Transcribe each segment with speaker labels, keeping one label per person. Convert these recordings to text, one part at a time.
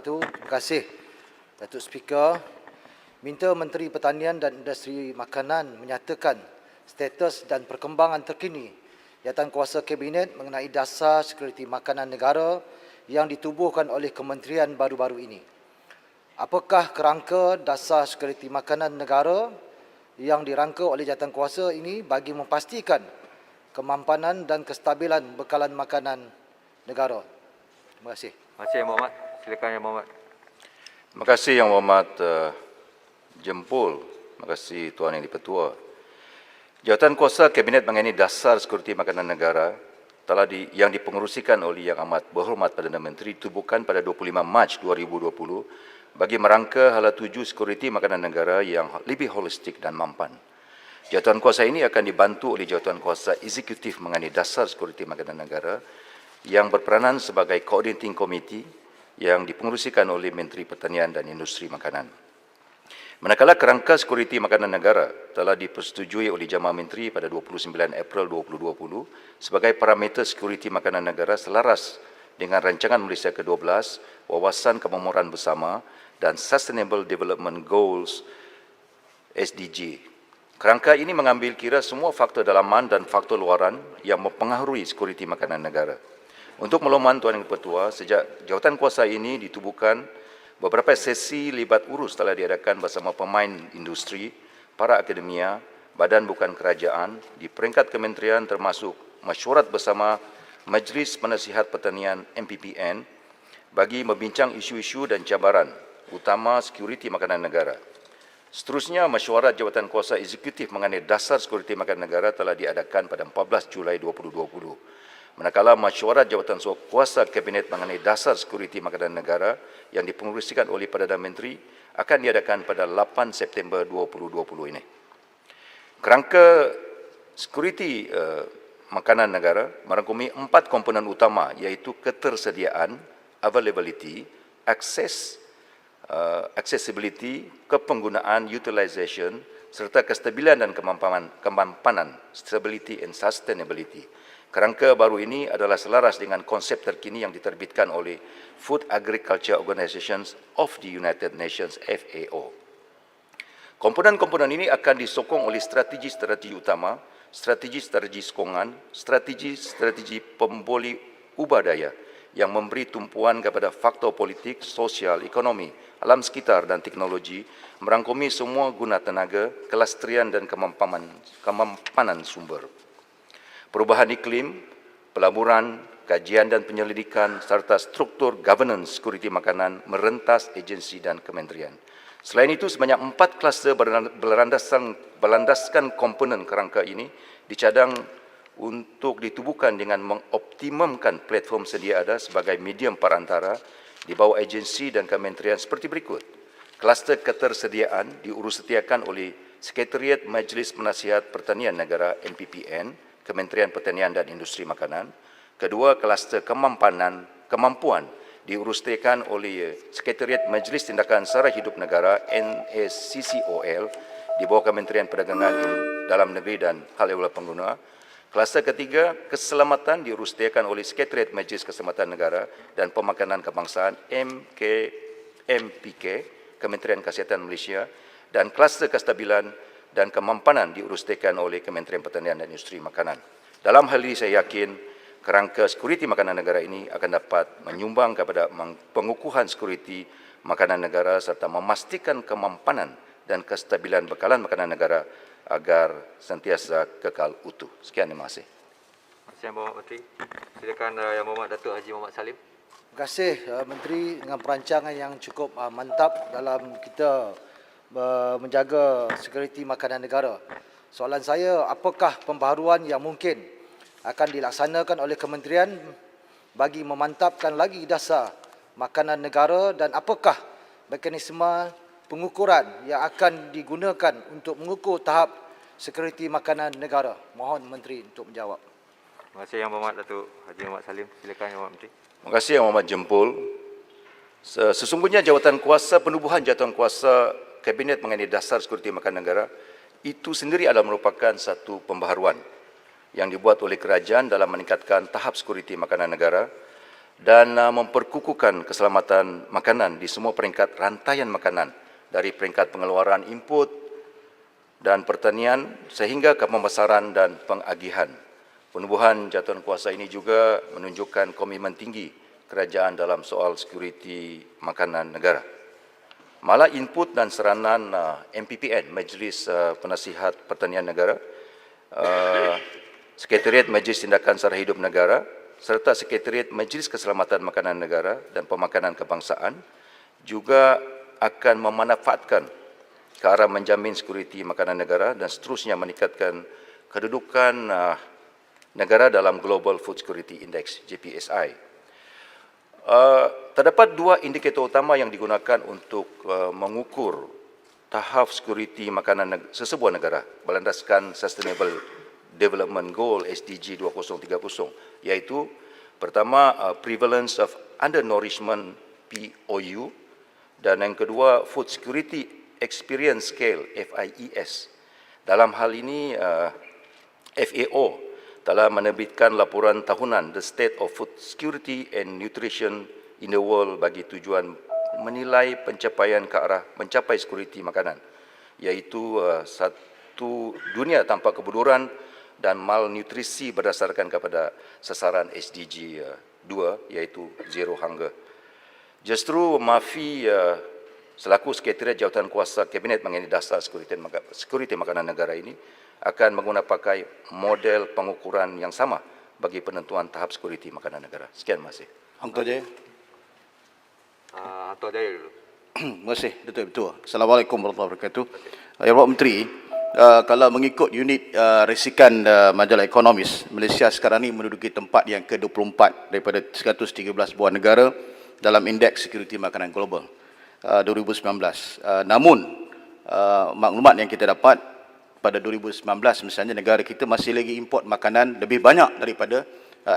Speaker 1: Terima kasih Datuk Speaker. Minta Menteri Pertanian dan Industri Makanan menyatakan status dan perkembangan terkini Jawatankuasa Kabinet mengenai dasar sekuriti makanan negara yang ditubuhkan oleh kementerian baru-baru ini. Apakah kerangka dasar sekuriti makanan negara yang dirangka oleh Jawatankuasa ini bagi memastikan kemampanan dan kestabilan bekalan makanan negara? Terima kasih.
Speaker 2: Terima kasih Yang Berhormat. Silakan Yang Berhormat.
Speaker 3: Terima kasih Yang Berhormat Jempol. Terima kasih Tuan Yang Di-Pertua. Jawatankuasa Kabinet mengenai dasar sekuriti makanan negara yang dipengerusikan oleh Yang Amat Berhormat Perdana Menteri ditubuhkan pada 25 Mac 2020 bagi merangka hala tuju sekuriti makanan negara yang lebih holistik dan mampan. Jawatankuasa ini akan dibantu oleh Jawatankuasa Eksekutif mengenai dasar sekuriti makanan negara yang berperanan sebagai Coordinating Committee yang dipengerusikan oleh Menteri Pertanian dan Industri Makanan. Manakala kerangka sekuriti makanan negara telah dipersetujui oleh Jamaah Menteri pada 29 April 2020 sebagai parameter sekuriti makanan negara selaras dengan Rancangan Malaysia ke-12, Wawasan Kemakmuran Bersama dan Sustainable Development Goals SDG. Kerangka ini mengambil kira semua faktor dalaman dan faktor luaran yang mempengaruhi sekuriti makanan negara. Untuk makluman Tuan Yang Di-Pertua, sejak jawatankuasa ini ditubuhkan, beberapa sesi libat urus telah diadakan bersama pemain industri, para akademia, badan bukan kerajaan di peringkat kementerian termasuk mesyuarat bersama Majlis Penasihat Pertanian MPPN bagi membincang isu-isu dan cabaran utama sekuriti makanan negara. Seterusnya, mesyuarat Jawatankuasa Eksekutif mengenai dasar sekuriti makanan negara telah diadakan pada 14 Julai 2020. Manakala mesyuarat Jawatankuasa Kabinet mengenai dasar sekuriti makanan negara yang dipengerusikan oleh Perdana Menteri akan diadakan pada 8 September 2020 ini. Kerangka sekuriti makanan negara merangkumi 4 komponen utama iaitu ketersediaan, availability, accessibility, kepenggunaan, utilization, serta kestabilan dan kemampanan, stability and sustainability. Kerangka baru ini adalah selaras dengan konsep terkini yang diterbitkan oleh Food Agriculture Organizations of the United Nations FAO. Komponen-komponen ini akan disokong oleh strategi-strategi utama, strategi-strategi sokongan, strategi-strategi pemboli ubah daya yang memberi tumpuan kepada faktor politik, sosial, ekonomi, alam sekitar dan teknologi, merangkumi semua guna tenaga, kelastrian dan kemampanan sumber. Perubahan iklim, pelaburan, kajian dan penyelidikan serta struktur governance sekuriti makanan merentas agensi dan kementerian. Selain itu, sebanyak 4 kluster berlandaskan komponen kerangka ini dicadang untuk ditubuhkan dengan mengoptimumkan platform sedia ada sebagai medium perantara di bawah agensi dan kementerian seperti berikut. Kluster ketersediaan diurussetiakan oleh Sekretariat Majlis Penasihat Pertanian Negara MPPN, Kementerian Pertanian dan Industri Makanan. Kedua, kluster kemampuan diurussetiakan oleh Sekretariat Majlis Tindakan Sara Hidup Negara NSCCOL di bawah Kementerian Perdagangan Dalam Negeri dan Hal Ehwal Pengguna. Kluster ketiga, keselamatan diurussetiakan oleh Sekretariat Majlis Keselamatan Negara dan Pemakanan Kebangsaan MPK, Kementerian Kesihatan Malaysia, dan kluster kestabilan dan kemampanan diurussetiakan oleh Kementerian Pertanian dan Industri Makanan. Dalam hal ini saya yakin kerangka sekuriti makanan negara ini akan dapat menyumbang kepada pengukuhan sekuriti makanan negara serta memastikan kemampanan dan kestabilan bekalan makanan negara agar sentiasa kekal utuh. Sekian, terima kasih.
Speaker 2: Terima kasih Yang Berhormat Menteri. Silakan Yang Berhormat Datuk Haji Muhammad Salim.
Speaker 1: Terima kasih Menteri dengan perancangan yang cukup mantap dalam kita menjaga sekuriti makanan negara. Soalan saya, apakah pembaharuan yang mungkin akan dilaksanakan oleh kementerian bagi memantapkan lagi dasar makanan negara dan apakah mekanisme pengukuran yang akan digunakan untuk mengukur tahap sekuriti makanan negara? Mohon Menteri untuk menjawab.
Speaker 2: Terima kasih Yang Berhormat Datuk Haji Muhammad Salim. Silakan Yang Berhormat Menteri.
Speaker 3: Terima kasih Yang Berhormat Jempol. Sesungguhnya penubuhan jawatankuasa Kabinet mengenai dasar sekuriti makanan negara itu sendiri adalah merupakan satu pembaharuan yang dibuat oleh kerajaan dalam meningkatkan tahap sekuriti makanan negara dan memperkukuhkan keselamatan makanan di semua peringkat rantaian makanan, dari peringkat pengeluaran input dan pertanian sehingga ke pemasaran dan pengagihan. Penubuhan jawatankuasa ini juga menunjukkan komitmen tinggi kerajaan dalam soal sekuriti makanan negara. Malah input dan seranan MPPN, Majlis Penasihat Pertanian Negara, Sekretariat Majlis Tindakan Sara Hidup Negara, serta Sekretariat Majlis Keselamatan Makanan Negara dan Pemakanan Kebangsaan juga akan memanfaatkan ke arah menjamin sekuriti makanan negara dan seterusnya meningkatkan kedudukan negara dalam Global Food Security Index, GPSI. Terdapat dua indikator utama yang digunakan untuk mengukur tahap sekuriti makanan sesebuah negara berlandaskan Sustainable Development Goal SDG 2030, iaitu pertama prevalence of undernourishment POU dan yang kedua Food Security Experience Scale FIES. Dalam hal ini FAO telah menerbitkan laporan tahunan The State of Food Security and Nutrition in the World bagi tujuan menilai pencapaian ke arah mencapai sekuriti makanan, iaitu satu dunia tanpa kebuduran dan malnutrisi berdasarkan kepada sasaran SDG 2, iaitu Zero Hunger. Justru MAFI selaku Sekretariat Jawatankuasa Kabinet mengenai dasar sekuriti makanan negara ini akan menggunakan model pengukuran yang sama bagi penentuan tahap sekuriti makanan negara. Sekian, terima kasih.
Speaker 4: Hang Tuah Jaya.
Speaker 2: Tuan Jaya dulu.
Speaker 4: Terima kasih, Datuk Ketua. Assalamualaikum warahmatullahi wabarakatuh. Yang Bapak Menteri, kalau mengikut unit risikan majalah Ekonomis, Malaysia sekarang ini menduduki tempat yang ke-24 daripada 113 buah negara dalam Indeks Sekuriti Makanan Global 2019. Namun, maklumat yang kita dapat pada 2019 misalnya negara kita masih lagi import makanan lebih banyak daripada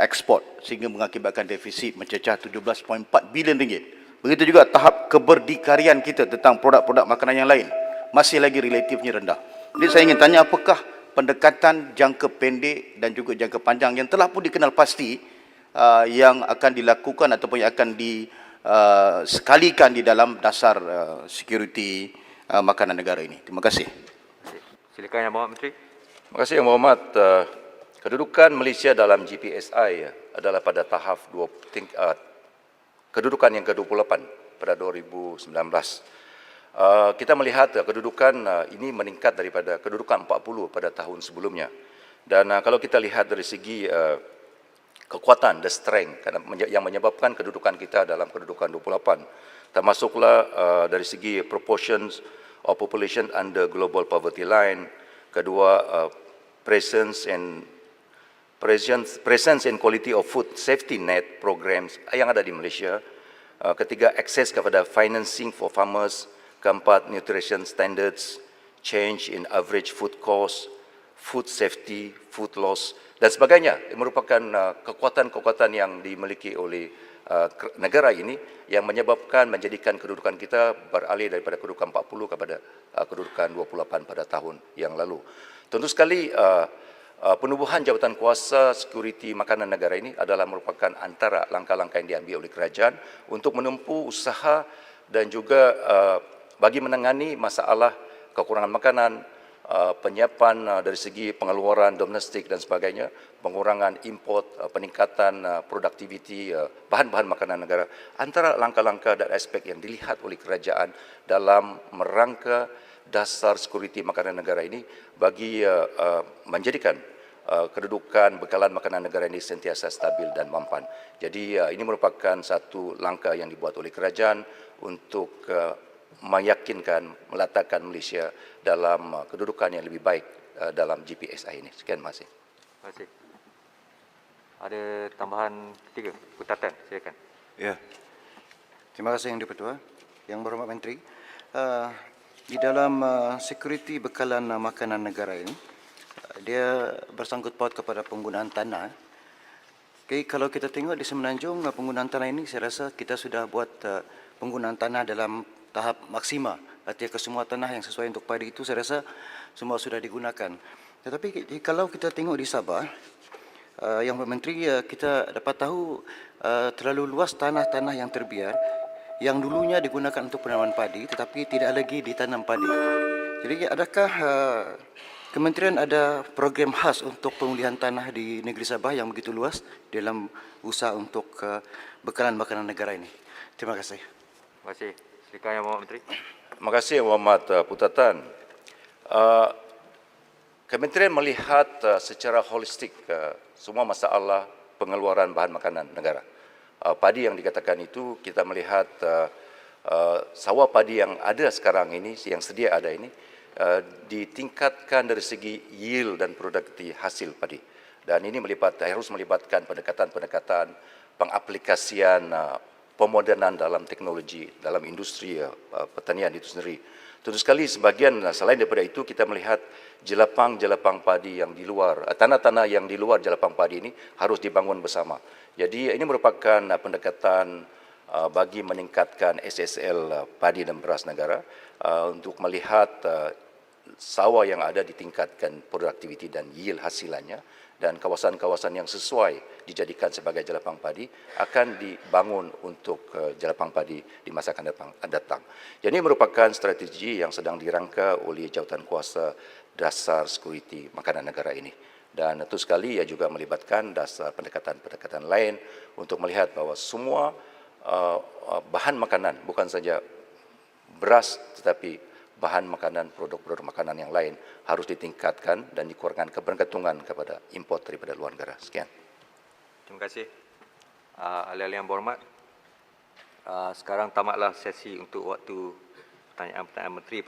Speaker 4: ekspor sehingga mengakibatkan defisit mencecah 17.4 bilion ringgit. Begitu juga tahap keberdikarian kita tentang produk-produk makanan yang lain masih lagi relatifnya rendah. Jadi saya ingin tanya, apakah pendekatan jangka pendek dan juga jangka panjang yang telah pun dikenal pasti yang akan dilakukan ataupun yang akan disekalikan di dalam dasar sekuriti makanan negara ini? Terima kasih.
Speaker 2: Silakan Yang Berhormat Menteri.
Speaker 3: Terima kasih Yang Berhormat. Kedudukan Malaysia dalam GPSI adalah pada tahap kedudukan yang ke-28 pada 2019. Kita melihat kedudukan ini meningkat daripada kedudukan 40 pada tahun sebelumnya. Dan kalau kita lihat dari segi kekuatan, the strength yang menyebabkan kedudukan kita dalam kedudukan 28, termasuklah dari segi proportions of population under global poverty line, kedua presence and quality of food safety net programs yang ada di Malaysia, ketiga akses kepada financing for farmers, keempat nutrition standards, change in average food cost, food safety, food loss dan sebagainya. Ini merupakan kekuatan-kekuatan yang dimiliki oleh negara ini yang menyebabkan menjadikan kedudukan kita beralih daripada kedudukan 40 kepada kedudukan 28 pada tahun yang lalu. Tentu sekali penubuhan jawatankuasa sekuriti makanan negara ini adalah merupakan antara langkah-langkah yang diambil oleh kerajaan untuk menempuh usaha dan juga bagi menangani masalah kekurangan makanan, penyiapan dari segi pengeluaran domestik dan sebagainya, pengurangan import, peningkatan produktiviti bahan-bahan makanan negara. Antara langkah-langkah dan aspek yang dilihat oleh kerajaan dalam merangka dasar sekuriti makanan negara ini bagi menjadikan kedudukan bekalan makanan negara ini sentiasa stabil dan mampan. Jadi ini merupakan satu langkah yang dibuat oleh kerajaan untuk meyakinkan, meletakkan Malaysia dalam kedudukan yang lebih baik dalam GPSI ini. Sekian, terima kasih.
Speaker 2: Terima kasih. Ada tambahan ketiga, Putatan, silakan.
Speaker 5: Ya. Terima kasih Yang Di-Pertua. Yang Berhormat Menteri, di dalam sekuriti bekalan makanan negara ini, dia bersangkut paut kepada penggunaan tanah. Okay, kalau kita tengok di Semenanjung, penggunaan tanah ini saya rasa kita sudah buat penggunaan tanah dalam tahap maksima. Artinya kesemua tanah yang sesuai untuk padi itu saya rasa semua sudah digunakan. Tetapi kalau kita tengok di Sabah, Yang Menteri, kita dapat tahu terlalu luas tanah-tanah yang terbiar yang dulunya digunakan untuk penanaman padi tetapi tidak lagi ditanam padi. Jadi adakah Kementerian ada program khas untuk pemulihan tanah di negeri Sabah yang begitu luas dalam usaha untuk bekalan makanan negara ini? Terima kasih.
Speaker 2: Terima kasih. Silakan Yang Berhormat Menteri.
Speaker 3: Terima kasih Yang Berhormat Putatan. Kementerian melihat secara holistik semua masalah pengeluaran bahan makanan negara. Padi yang dikatakan itu kita melihat sawah padi yang ada sekarang ini, yang sedia ada ini, ditingkatkan dari segi yield dan produktiviti hasil padi. Dan ini harus melibatkan pendekatan-pendekatan pengaplikasian pemodernan dalam teknologi, dalam industri pertanian itu sendiri. Tentu sekali sebagian selain daripada itu kita melihat jelapang-jelapang padi yang di luar, tanah-tanah yang di luar jelapang padi ini harus dibangun bersama. Jadi ini merupakan pendekatan bagi meningkatkan SSL padi dan beras negara untuk melihat sawah yang ada ditingkatkan produktiviti dan yield hasilannya, dan kawasan-kawasan yang sesuai dijadikan sebagai jelapang padi akan dibangun untuk jelapang padi di masa akan datang. Jadi ini merupakan strategi yang sedang dirangka oleh Jawatan Kuasa Dasar Sekuriti Makanan Negara ini. Dan tentu sekali ia juga melibatkan dasar pendekatan-pendekatan lain untuk melihat bahawa semua bahan makanan, bukan saja beras tetapi bahan makanan, produk-produk makanan yang lain harus ditingkatkan dan dikurangkan kebergantungan kepada import daripada luar negara. Sekian.
Speaker 2: Terima kasih. Ahli-ahli Yang Berhormat. Sekarang tamatlah sesi untuk waktu pertanyaan-pertanyaan Menteri